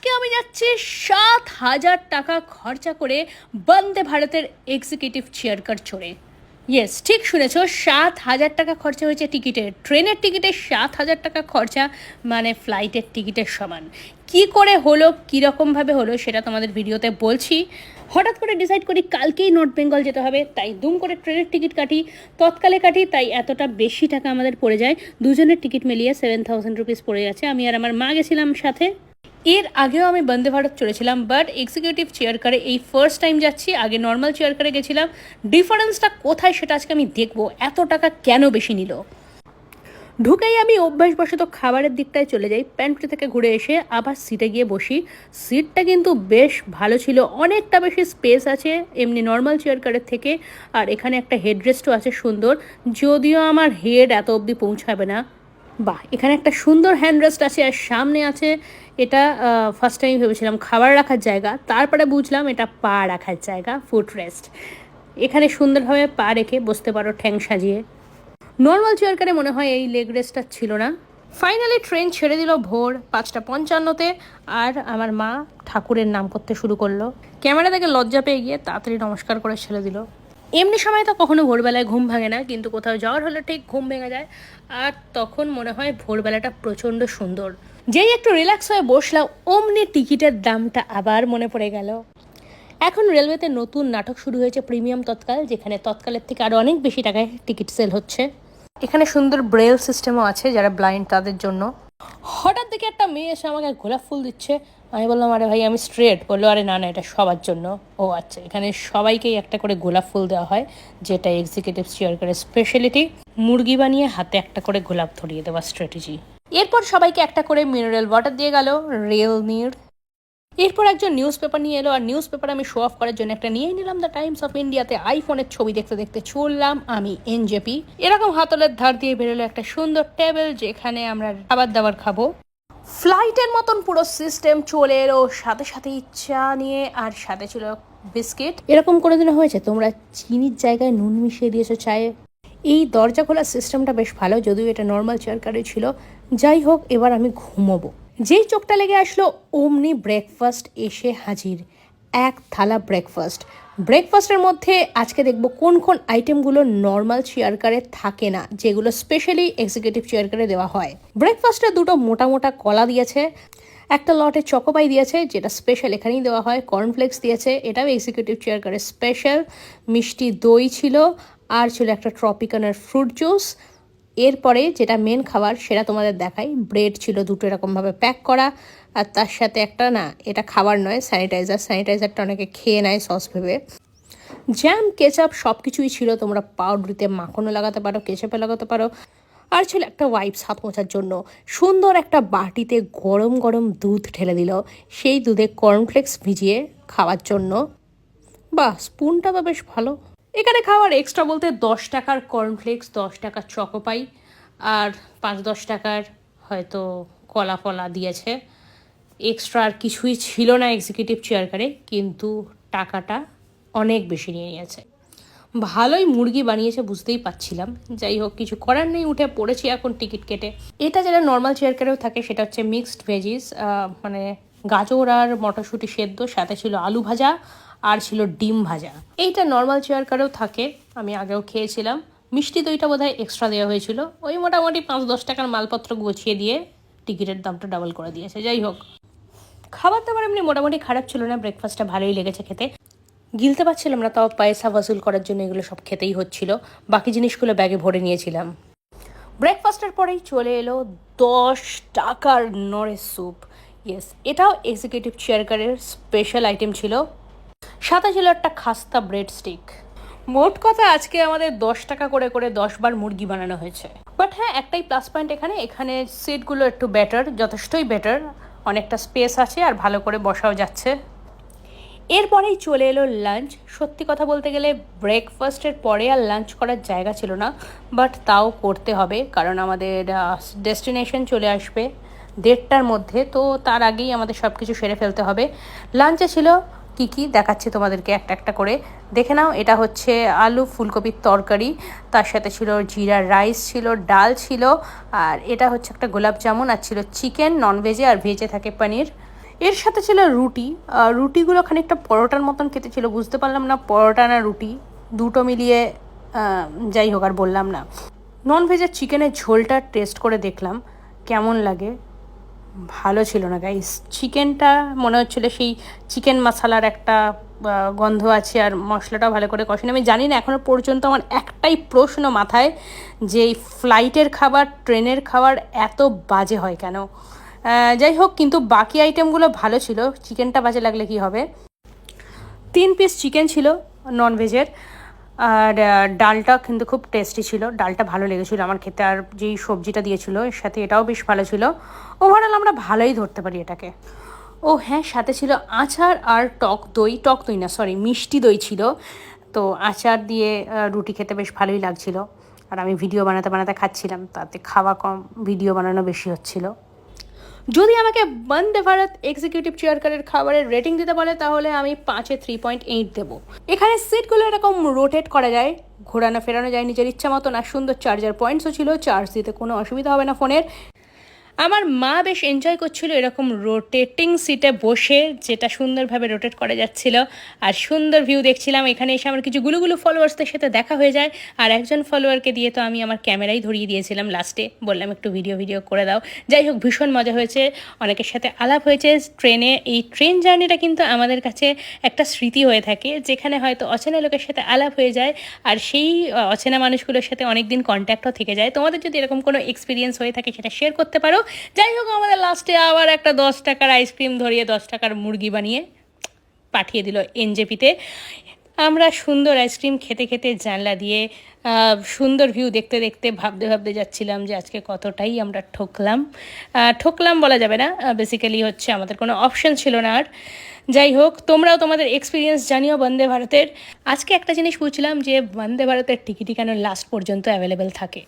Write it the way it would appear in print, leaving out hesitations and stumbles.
আজকে আমি যাচ্ছি ৭,০০০ টাকা খরচা করে বন্দে ভারতের এক্সিকিউটিভ চেয়ার কার চড়ে। ইয়েস, ঠিক শুনেছো, ৭,০০০ টাকা খরচা হয়েছে টিকিটের। ট্রেনের টিকিটে ৭,০০০ টাকা খরচা মানে ফ্লাইটের টিকিটের সমান। কি করে হলো, কীরকমভাবে হলো সেটা তোমাদের ভিডিওতে বলছি। হঠাৎ করে ডিসাইড করি কালকেই নর্থ বেঙ্গল যেতে হবে, তাই দুম করে ট্রেনের টিকিট কাটি, তৎকালে কাটি, তাই এতটা বেশি টাকা আমাদের পড়ে যায়। দুজনের টিকিট মিলিয়ে 7,000 রুপিস পড়ে যাচ্ছে। আমি আর আমার মা গেছিলাম সাথে। এর আগেও আমি Vande Bharat চড়েছিলাম, but executive chair কারে এই ফার্স্ট টাইম যাচ্ছি। আগে নর্মাল চেয়ার কারে গেছিলাম। ডিফারেন্সটা কোথায় সেটা আজকে আমি দেখবো, এত টাকা কেন বেশি নিল। ঢুকেই আমি অভ্যাসবশত খাবারের দিকটায় চলে যাই। প্যান্ট্রি থেকে ঘুরে এসে আবার সিটে গিয়ে বসি। সিটটা কিন্তু বেশ ভালো ছিল, অনেকটা বেশি স্পেস আছে এমনি নর্মাল চেয়ার কারের থেকে। আর এখানে একটা হেডরেস্টও আছে সুন্দর, যদিও আমার হেড এত অবধি পৌঁছাবে না। বাহ, এখানে একটা সুন্দর হ্যান্ডরেস্ট আছে আর সামনে আছে, এটা ফার্স্ট টাইম ভেবেছিলাম খাবার রাখার জায়গা, তারপরে বুঝলাম এটা পা রাখার জায়গা, ফুট রেস্ট। এখানে সুন্দরভাবে পা রেখে বসতে পারো ঠ্যাং সাজিয়ে। নর্মাল চেয়ার কারে মনে হয় এই লেগ রেস্টটা ছিল না। ফাইনালি ট্রেন ছেড়ে দিল ভোর ৫:৫৫-তে, আর আমার মা ঠাকুরের নাম করতে শুরু করলো। ক্যামেরা থেকে লজ্জা পেয়ে গিয়ে তাড়াতাড়ি নমস্কার করে ছেড়ে দিল। এমনি সময় তো কখনো ভোরবেলায় ঘুম ভাঙে না, কিন্তু কোথাও যাওয়ার হলে ঠিক ঘুম ভেঙে যায়। আর তখন মনে হয় ভোরবেলাটা প্রচণ্ড সুন্দর। যেই একটু রিল্যাক্স হয়ে বসলাম, অমনি টিকিটের দামটা আবার মনে পড়ে গেল। এখন রেলওয়েতে নতুন নাটক শুরু হয়েছে, প্রিমিয়াম তৎকাল, যেখানে তৎকালের থেকে আরও অনেক বেশি টাকায় টিকিট সেল হচ্ছে। এখানে সুন্দর ব্রেল সিস্টেমও আছে যারা ব্লাইন্ড তাদের জন্য। হঠাৎ দেখে একটা মেয়ে এসে আমাকে গোলাপ ফুল দিচ্ছে। আমি বললাম, আরে ভাই আমি স্ট্রেট। বললো, আরে না না, এটা সবার জন্য। ও আচ্ছা, এখানে সবাইকেই একটা করে গোলাপ ফুল দেওয়া হয়, যেটা এক্সিকিউটিভ চেয়ার কারের স্পেশালিটি। মুরগি বানিয়ে হাতে একটা করে গোলাপ ধরিয়ে দেওয়া স্ট্র্যাটেজি। এরপর সবাইকে একটা করে মিনারেল ওয়াটার দিয়ে গেল, রেল নির। এরপর একজন নিউজ পেপার নিয়ে এলো, আর নিউজ পেপার আমি শো অফ করার জন্য একটা নিয়েই নিলাম, দ্য টাইমস অফ ইন্ডিয়াতে আইফোনের ছবি দেখতে দেখতে চললাম আমি এনজেপি। এরকম হাতলের ধার দিয়ে বেরোলো একটা সুন্দর টেবিল, যেখানে আমরা খাবার দাবার খাবো। ফ্লাইটের মতন পুরো সিস্টেম চলে এলো, সাথে সাথে চা নিয়ে, আর সাথে ছিল বিস্কিট। এরকম কোনোদিনও হয়েছে তোমরা চিনির জায়গায় নুন মিশিয়ে দিয়েছো চায়ে? এই দরজা খোলার সিস্টেমটা বেশ ভালো, যদিও এটা নর্মাল চেয়ার কারে ছিল। যাই হোক, এবার আমি ঘুমোবো। যেই চোখটা লেগে আসলো, অমনি ব্রেকফাস্ট এসে হাজির। এক থালা ব্রেকফাস্ট। ব্রেকফাস্টের মধ্যে আজকে দেখবো কোন কোন আইটেমগুলো নর্মাল চেয়ার কারে থাকে না, যেগুলো স্পেশালি এক্সিকিউটিভ চেয়ার কারে দেওয়া হয়। ব্রেকফাস্টে দুটো মোটা মোটা কলা দিয়েছে, একটা লটে চকোপাই দিয়েছে, যেটা স্পেশাল এখানেই দেওয়া হয়। কর্নফ্লেক্স দিয়েছে, এটাও এক্সিকিউটিভ চেয়ার কারে স্পেশাল। মিষ্টি দই ছিল, আর ছিল একটা ট্রপিকানের ফ্রুট জুস। এরপরে যেটা মেন খাবার সেটা তোমাদের দেখাই, ব্রেড ছিল দুটো এরকমভাবে প্যাক করা, আর তার সাথে একটা, না এটা খাবার নয়, স্যানিটাইজারটা অনেকে খেয়ে নেয় সস ভেবে। জ্যাম, কেচাপ সব কিছুই ছিল। তোমরা পাউডারিতে মাখনও লাগাতে পারো, কেচাপে লাগাতে পারো। আর ছিল একটা ওয়াইপস হাত মোছার জন্য। সুন্দর একটা বাটিতে গরম গরম দুধ ঢেলে দিল, সেই দুধে কর্নফ্লেক্স ভিজিয়ে খাওয়ার জন্য। বাহ, স্পুনটা তো বেশ ভালো। এখানে খাওয়ার এক্সট্রা বলতে 10 টাকার কর্নফ্লেক্স, 10 টাকার চকোপাই, আর 5-10 টাকার হয়তো কলা ফলা দিয়েছে। এক্সট্রা আর কিছুই ছিল না এক্সিকিউটিভ চেয়ার কারে, কিন্তু টাকাটা অনেক বেশি নিয়ে নিয়েছে। ভালোই মুরগি বানিয়েছে, বুঝতেই পারছিলাম। যাই হোক, কিছু করার নেই, উঠে পড়েছি এখন টিকিট কেটে। এটা যেটা নর্মাল চেয়ার কারেও থাকে, সেটা হচ্ছে মিক্সড ভেজিস, মানে গাজর আর মটরশুঁটি সেদ্ধ, সাথে ছিল আলু ভাজা, আর ছিল ডিম ভাজা। এইটা নর্মাল চেয়ার কারেও থাকে, আমি আগেও খেয়েছিলাম। মিষ্টি দইটা বোধহয় এক্সট্রা দেওয়া হয়েছিল। ওই মোটামুটি 5-10 টাকার মালপত্র গুছিয়ে দিয়ে টিকিটের দামটা ডাবল করে দিয়েছে। যাই হোক, খাবার দাবার এমনি মোটামুটি খারাপ ছিল না, ব্রেকফাস্টটা ভালোই লেগেছে খেতে। গিলতে পারছিলাম না, তাও পয়সা ওয়াসুল করার জন্য এগুলো সব খেতেই হচ্ছিল। বাকি জিনিসগুলো ব্যাগে ভরে নিয়েছিলাম। ব্রেকফাস্টের পরেই চলে এলো 10 টাকার নরেশ স্যুপ। ইয়েস, এটাও এক্সিকিউটিভ চেয়ার কারের স্পেশাল আইটেম ছিল। সাথে ছিল একটা খাস্তা ব্রেড স্টিক। মোট কথা আজকে আমাদের 10 টাকা করে করে 10 বার মুরগি বানানো হয়েছে। বাট হ্যাঁ, একটাই প্লাস পয়েন্ট, এখানে সিটগুলো একটু বেটার, যথেষ্টই বেটার। অনেকটা স্পেস আছে আর ভালো করে বসাও যাচ্ছে। এরপরেই চলে এলো লাঞ্চ। সত্যি কথা বলতে গেলে ব্রেকফাস্টের পরে আর লাঞ্চ করার জায়গা ছিল না, বাট তাও করতে হবে, কারণ আমাদের ডেস্টিনেশন চলে আসবে 1:30টার মধ্যে, তো তার আগেই আমাদের সব কিছু সেরে ফেলতে হবে। লাঞ্চে ছিল কী কী দেখাচ্ছি তোমাদেরকে একটা একটা করে, দেখে নাও। এটা হচ্ছে আলু ফুলকপির তরকারি, তার সাথে ছিল জিরা রাইস, ছিল ডাল ছিল, আর এটা হচ্ছে একটা গোলাপ জামুন, আর ছিল চিকেন ননভেজে, আর ভেজে থাকে পনির। এর সাথে ছিল রুটি। রুটিগুলো খানিকটা পরোটার মতন খেতে ছিল, বুঝতে পারলাম না পরোটা না রুটি, দুটো মিলিয়ে যাই হোক আর বললাম না। ননভেজের চিকেনের ঝোলটা টেস্ট করে দেখলাম কেমন লাগে, ভালো ছিল না গাইস। চিকেনটা মনে হচ্ছিলো সেই চিকেন মশলার একটা গন্ধ আছে, আর মশলাটাও ভালো করে কষেনি। আমি জানি না এখনও পর্যন্ত, আমার একটাই প্রশ্ন মাথায়, যে এই ফ্লাইটের খাবার, ট্রেনের খাবার এত বাজে হয় কেন। যাই হোক, কিন্তু বাকি আইটেমগুলো ভালো ছিল, চিকেনটা বাজে লাগলে কি হবে। 3 পিস চিকেন ছিল ননভেজের, আর ডালটা কিন্তু খুব টেস্টি ছিল, ডালটা ভালো লেগেছিলো আমার খেতে, আর যেই সবজিটা দিয়েছিল এর সাথে এটাও বেশ ভালো ছিল। ওভারঅল আমরা ভালোই ধরতে পারি এটাকে। ও হ্যাঁ, সাথে ছিল আচার আর টক দই, টক দই না সরি, মিষ্টি দই ছিল। তো আচার দিয়ে রুটি খেতে বেশ ভালোই লাগছিল, আর আমি ভিডিও বানাতে বানাতে খাচ্ছিলাম, তাতে খাওয়া কম ভিডিও বানানো বেশি হচ্ছিল। যদি আমাকে বন্দে ভারত এক্সিকিউটিভ চেয়ার কারের খাবারের রেটিং দিতে বলে তাহলে আমি 5-এ 3.8 দেবো। এখানে সিটগুলো এরকম রোটেট করা যায়, ঘোরানো ফেরানো যায় নিজের ইচ্ছা মতো, না সুন্দর চার্জার পয়েন্টসও ছিল, চার্জ দিতে কোনো অসুবিধা হবে না ফোনের। আমার মা বেশ এনজয় করছিল এরকম রোটেটিং সিটে বসে, যেটা সুন্দরভাবে রোটেট করা যাচ্ছিল, আর সুন্দর ভিউ দেখছিলাম। এখানে এসে আমার কিছু গুলো ফলোয়ার্সদের সাথে দেখা হয়ে যায়, আর একজন ফলোয়ারকে দিয়ে তো আমি আমার ক্যামেরাই ধরিয়ে দিয়েছিলাম লাস্টে, বললাম একটু ভিডিও করে দাও। যাই হোক, ভীষণ মজা হয়েছে, অনেকের সাথে আলাপ হয়েছে ট্রেনে। এই ট্রেন জার্নিটা কিন্তু আমাদের কাছে একটা স্মৃতি হয়ে থাকে, যেখানে হয়তো অচেনা লোকের সাথে আলাপ হয়ে যায়, আর সেই অচেনা মানুষগুলোর সাথে অনেক দিন কন্ট্যাক্টও থেকে যায়। তোমাদের যদি এরকম কোনো এক্সপিরিয়েন্স হয়ে থাকে সেটা শেয়ার করতে পারো। যাই হোক, আমাদের লাস্টে আবার একটা 10 টাকার আইসক্রিম ধরিয়ে 10 টাকার মুরগি বানিয়ে পাঠিয়ে দিল এনজেপিতে। আমরা সুন্দর আইসক্রিম খেতে খেতে জানলা দিয়ে সুন্দর ভিউ দেখতে দেখতে ভাবতে যাচ্ছিলাম যে আজকে কতটাই আমরা ঠকলাম বলা যাবে না, বেসিক্যালি হচ্ছে আমাদের কোনো অপশন ছিল না আর। যাই হোক, তোমরাও তোমাদের এক্সপিরিয়েন্স জানিও বন্দে ভারতের। আজকে একটা জিনিস বুঝলাম যে বন্দে ভারতের টিকিটই কেন লাস্ট পর্যন্ত অ্যাভেলেবেল থাকে।